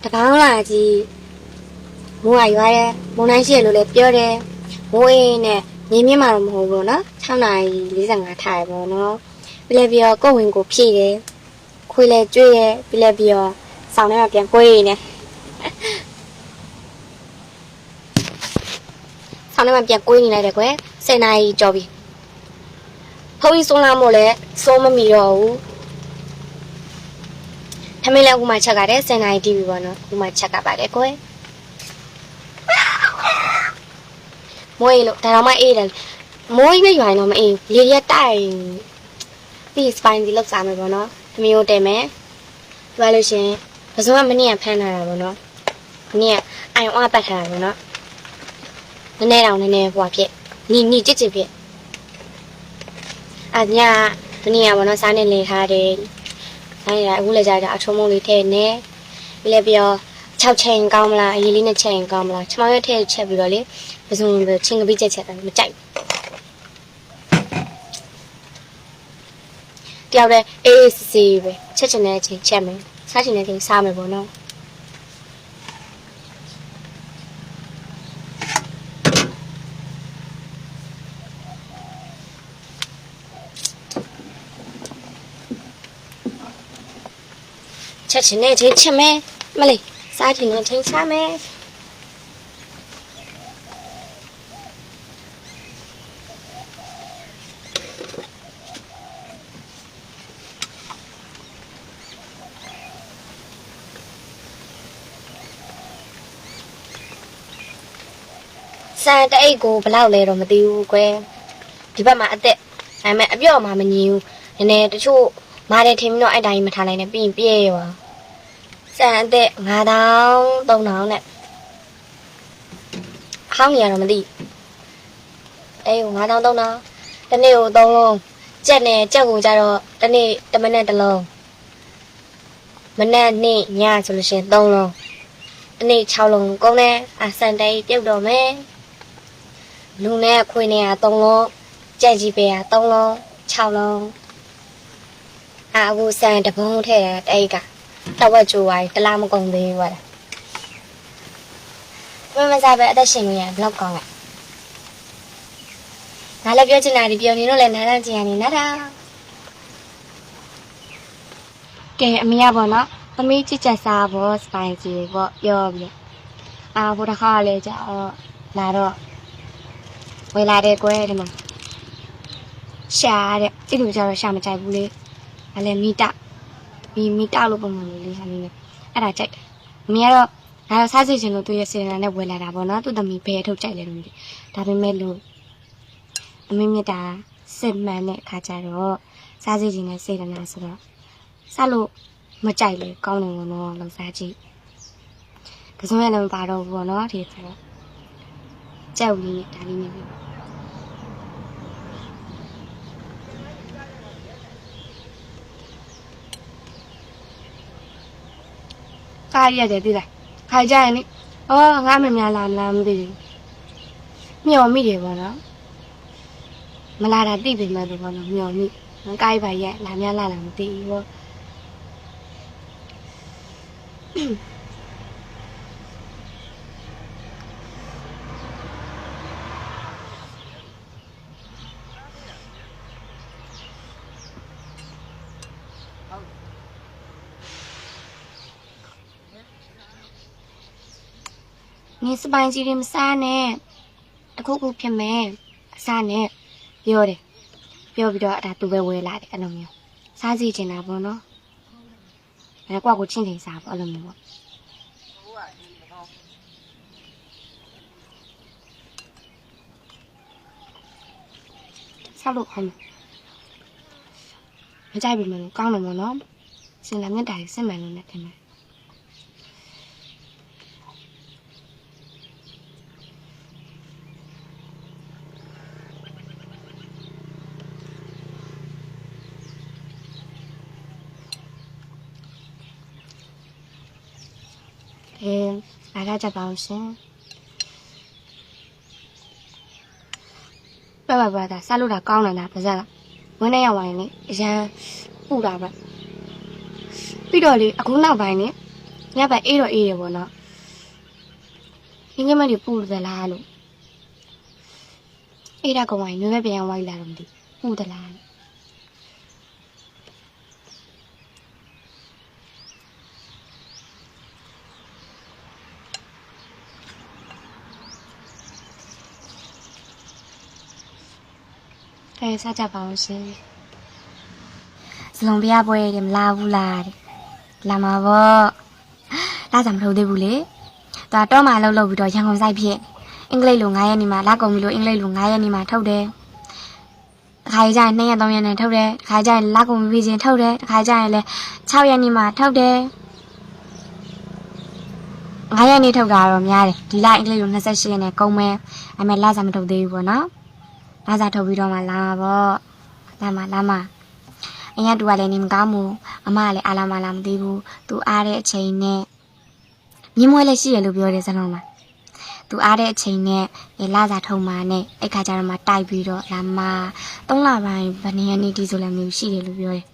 တကောင်းလာကြီးမိုးကရွာတယ်မုန်တိုင်းရှိရလို့လည်းပြောတယ်မိုးအေးနဲ့မြင်းမြင့်မှတော့မဟုတ်ဘူးနော်6:45ထားရပေါ့နော်ပြီးလည်းပြီးတော့ကိုယ်ဝင်ကိုဖြည့်တယ်ခွေးလည်းကျွေးတယ်ပြီးလည်းပြီးတော့ဆောင်းထဲမှာပြန်ကွေးနေဆောင်းထဲမှာပြန်ကွေးနေလိုက်တယ်ကွယ်10 နာရီကြော်ပြီဖုန်းကြီးဆုံးလာမို့လဲစိုးမမီတော့ဘူးထမင်းလည်းအခုမှချက်ရတယ်10 နာရီတီးပြီပေါ့နော်အခုမှချက်ကပါတယ်ကွယ်မိုးအေးလို့ဒါတော့မှအေးတယ်မိုးကြီးပဲရွာရင်တော့မအေးလေရက်တိုက်ပြီးစပိုင်းဒီလောက်စားမယ်ပေါ့နော်အမျိုးတယ်မယ်ပြောလို့ရှင်ပစုံကမနေ့ကဖမ်းထားတာပေါ့နော်မနေ့ကအိုင်ဝါပတ်ထားတာပေါ့နော်နည်းနည်းဟွာဖြစ်နီကြစ်ဖြစ်အညာမနေ့ကပေါ့နော်စားနေလေထားတယ်အဲ့ဒါအခုလည်းကြာအချုံမုံလေးထည့်နေပြီးလည်းပြော6ချိန်ကောင်းမလားအရေးလေးနဲ့ချိန်ကောင်းမလားချမောင်ရွက်ထည့်ချက်ပြီးတော့လေပစုံချင်းကပိချက်တယ်မကြိုက်တယောက်တည်းအေးစီပဲချက်ချင်တဲ့အချိန်ချက်မယ်စားချင်တဲ့အချိန်စားမယ်ပေါ့နော်ချက်ချင်တဲ့အချိန်ချက်မယ်မလေးစားချင်တဲ့အချိန်စားမယ်စံတအိတ်ကိုဘလောက်လဲတော့မသိဘူးကွယ်ဒီဘက်မှာအသက်ဒါပေမဲ့အပြော့မှာမငြင်းဘူးနည်းနည်းတချို့မားတယ်ထင်ပြီးတော့အဲ့တိုင်းမထားနိုင်နဲ့ပြီးရင်ပြည့်ရောစံအသက်9000 3000နဲ့ဟောင်းနေရတော့မသိအဲ့ကို9000 3000တနေ့ကို3လုံးကြက်နဲ့ကြက်ကိုကြတော့တနေ့1မိနစ်1လုံးမနေ့နေ့ညဆိုလို့ရှိရင်3လုံးတနေ့6လုံးကုန်တယ်စံတအိတ်ပြုတ်တော့မယ်လူနဲ့ခွေနဲ့3လုံးကြက်ကြီးပဲ3လုံး6လုံးအခုစံတပုံးထည့်တဲ့အိတ်ကတဝက်ကျိုးသွားပြီတလားမကုန်သေးဘူးပါလားမစားပဲအသက်ရှင်နေရဘလောက်ကောင်းလဲငါလည်းပြောချင်တာဒီပြောနေတော့လည်းနားတန်းချင်ရနေနားတာကဲအမေရပါတော့သမီးချစ်ချက်စားဖို့စပိုင်စီပေါ့ပြောပြီးဟိုတစ်ခါလည်းကြာလာတော့ဝယ်လာတဲ့ကွဲဒီမှာရှာတဲ့အဲ့လိုကြတော့ရှာမကြိုက်ဘူးလေဒါလည်းမီတာလို့ပုံမှန်လေးစားနေတယ်အဲ့ဒါကြိုက်တယ်အမေကတော့ဒါတော့စားစီချင်လို့သူရဲ့စေတနာနဲ့ဝယ်လာတာပေါ့နော်သူ့သမီးဘယ်ထုတ်ကြိုက်လဲလို့မသိဒါပေမဲ့လို့အမေမြတ်တာစစ်မှန်တဲ့အခါကျတော့စားစီချင်တဲ့စေတနာဆိုတော့စားလို့မကြိုက်လေကောင်းတယ်ပေါ့နော်လောက်စားကြည့်ကစုံရလည်းမပါတော့ဘူးပေါ့နော်ဒီခါတော့ကြောက်လေးဒါလေးနဲ့ခါရတယ်သိလားခါကြရင်လေငါမများလာမသိဘူးမျော်မိတယ်ပေါ့နော်မလာတာသိပြီမဲ့ပေါ့နော်မျော်မိကိုက်ပါရဲ့လာများလာမသိဘူးပေါ့你是班级的啥呢？ခုဖြစ်မယ်အစားနဲ့ပြောတယ်ပြောပြီးတော့ဒါသူပဲဝယ်လာတယ်အဲ့လိုမျိုးစားစီချင်တာပေါ့နော်အဲ့ကွာကိုချင်းချင်းစားပေါ့အဲ့လိုမျိုးပေါ့စားလို့ဟုတ်မကြိုက်ပြီမလို့ကောင်းတယ်ပေါ့နော်စင်လာမြတ်တာစစ်မှန်လို့နဲ့ထင်တယ်အားကြပါအောင်ရှင်ပါဒါစားလို့တာကောင်းတယ်လားပါစက်ကဝင်းနေရောက်ပါရင်လေအရန်ပူတာပဲပြီးတော့လေအခုနောက်ပိုင်းလေ ညဘက်အေးတော့အေးရပေါ့နော်ငင်းငယ်မတွေပူသလားလို့အေးတာကောင်ကနွေးပဲပြန်ဝိုင်းလာတော့မသိပူသလားစားကြပါအောင်ရှင်စလုံးပြပွဲတယ်မလာဘူးလားတဲ့လာမှာပေါ့လာကြမထုတ်သေးဘူးလေတော်တော့မှလှုပ်ပြီးတော့ရန်ကုန်ဆိုင်ဖြစ်အင်္ဂလိပ်လို9ရက်နေမှာလာကုန်ပြီလို့အင်္ဂလိပ်လို9ရက်နေမှာထုတ်တယ်တခါကျရင်2ရက်3ရက်နဲ့ထုတ်တယ်တခါကျရင်လာကုန်ပြီချင်းထုတ်တယ်တခါကျရင်လည်း6ရက်နေမှာထုတ်တယ်9ရက်နေထုတ်တာတော့များတယ်ဒီလအင်္ဂလိပ်လို28ရက်နဲ့ကုန်မယ်အဲ့မဲ့လာကြမထုတ်သေးဘူးပေါ့နော်လာကြထုတ်ပြီးတော့မှလာမှာပေါ့လာမှာအရင်ကတူကလည်းနေမကောင်းဘူးအမကလည်းအားလာမလားမသိဘူးသူအားတဲ့အချိန်နဲ့မြင်းမွဲလည်းရှိတယ်လို့ပြောတယ်စလုံးမှာသူအားတဲ့အချိန်နဲ့လာစာထုံမာနဲ့အဲ့ခါကျတော့မှတိုက်ပြီးတော့လာမ3လပိုင်းဗနေရနေ့ဒီဆိုလည်းမျိုးရှိတယ်လို့ပြောတယ်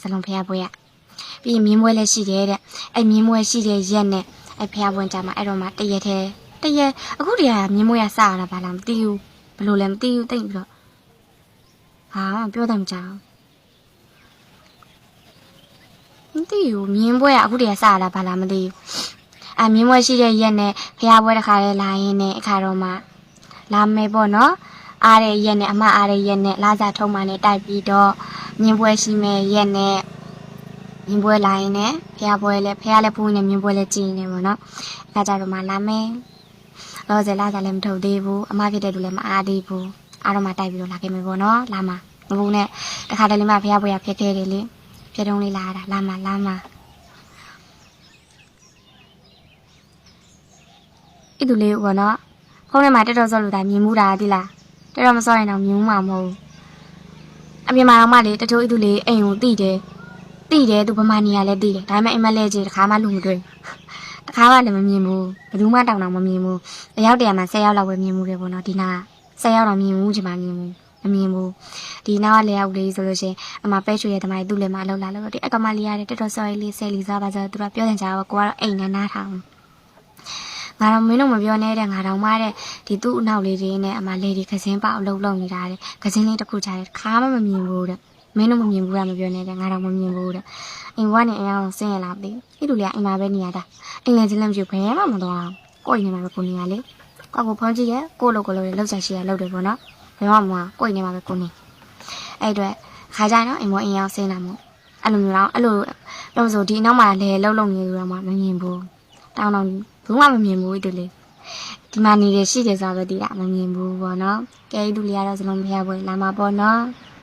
စလုံးဖះပွဲရပြီးရင်မြင်းမွဲလည်းရှိတယ်တဲ့အဲ့မြင်းမွဲရှိတဲ့ရက်နဲ့အဲ့ဖះပွဲကြမှာအဲ့တော့မှတရက်အခုတည်းကမြင်းမွဲရစရတာဘာလားမသိဘူးဘလို့လည်းမသိဘူးတိတ်ပြီးတော့ဟာပြောတယ်မကြောက်မသိဘူးမြင်းပွဲကအခုတည်းကစရတာဘာလားမသိဘူးမြင်းပွဲရှိတဲ့ရက်နဲ့ဖះပွဲတစ်ခါလေးလာရင်းနဲ့အခါတော့မှလာမယ်ပေါ့နော်အားတဲ့ရက်နဲ့အမအားတဲ့ရက်နဲ့လာစားထုံးမှနဲ့တိုက်ပြီးတော့မြင်းပွဲရှိမဲ့ရက်နဲ့မြင်းပွဲလာရင်းနဲ့ဖះပွဲလည်းဖះလည်းဖူးနေမြင်းပွဲလည်းကြည်နေပေါ့နော်အခါကျတော့မှလာမယ်တော့စလာစားလည်းမထုတ်သေးဘူးအမဖြစ်တဲ့လူလည်းမအားသေးဘူးအားတော့မှတိုက်ပြီးတော့လာခဲ့မယ်ပေါ့နော်လာမှာမဘူးနဲ့တခါတည်းလေးမှဖះပွဲရဖြစ်ခဲ့တယ်လေပြတုံးလေးလာတာလာမှာအဲ့သူလေးဘောနော်ဖုန်းထဲမှာတက်တော့စောလို့ဒါမြင်မှုတာတိလားတက်တော့မစောရင်တော့မြင်မှုမှာမဟုတ်ဘူးအပြင်မှာတော့မှလေတချို့အဲ့သူလေးအိမ်ကိုတိတယ်သူဗမာနေရလဲတိတယ်ဒါပေမဲ့အိမ်မလဲကြီးတခါမှလူမတွေ့တခါမှလည်းမမြင်ဘူးဘယ်သူမှတောင်းတော့မမြင်ဘူးအယောက်တရာမှာ10ယောက်လောက်ပဲမြင်မှုတယ်ပေါ့နော်ဒီနာ10ယောက်တော့မြင်မှုဒီမှာမြင်မှုမမြင်ဘူးဒီနောက်ကလေယောက်လေးဆိုလို့ရှိရင်အမပဲချွေရဲ့တမိုင်းသူ့လည်းမလောက်လာလို့ဒီအကမလေးရတယ်တက်တော့စော်လေးဆယ်လီစားပါဆိုသူကပြောတင်ကြတော့ကိုကတော့အိမ်နဲ့နားထောင်ငါတော့မင်းတို့မပြောနဲ့တဲ့ငါတော့မှတဲ့ဒီသူ့အနောက်လေးတွေနဲ့အမလေးတွေခစင်းပေါအလုပ်လုပ်နေတာတဲ့ခစင်းလေးတစ်ခုချားတဲ့ခါမှမမြင်ဘူးတဲ့မင်းတို့မမြင်ဘူးလားမပြောနဲ့တဲ့ငါတော့မမြင်ဘူးတဲ့အိမ်ဘွားနဲ့အရင်အောင်ဆင်းရလာပြီအဲ့လူလေးကအိမ်မှာပဲနေရတာအိမ်လည်းချင်းလည်းမရှိဘယ်မှမသွားကိုယ်နေမှာပဲကိုနေရလေကိုဖုန်းကြည့်ရဲ့ကိုလိုလောက်ဆက်ရှိရလောက်တယ်ပေါ့နော်ဘယ်မှမကိုယ်နေမှာပဲကိုနေအဲ့အတွက်ခါကြနော်အိမ်ဘွားအိမ်အောင်ဆင်းလာမို့အဲ့လိုမျိုးတော့အဲ့လိုလို့ဆိုဒီအနောက်မှာလည်းလှုပ်နေလို့တော့မှမမြင်ဘူးတောင်းဘူးမှမမြင်ဘူးဒီလေဒီမှာနေရရှိတယ်ဆိုတော့ဒီကမမြင်ဘူးပေါ့နော်ကဲဒီလူလေးကတော့စလုံးမရဘူးလာမှာပေါ့နော်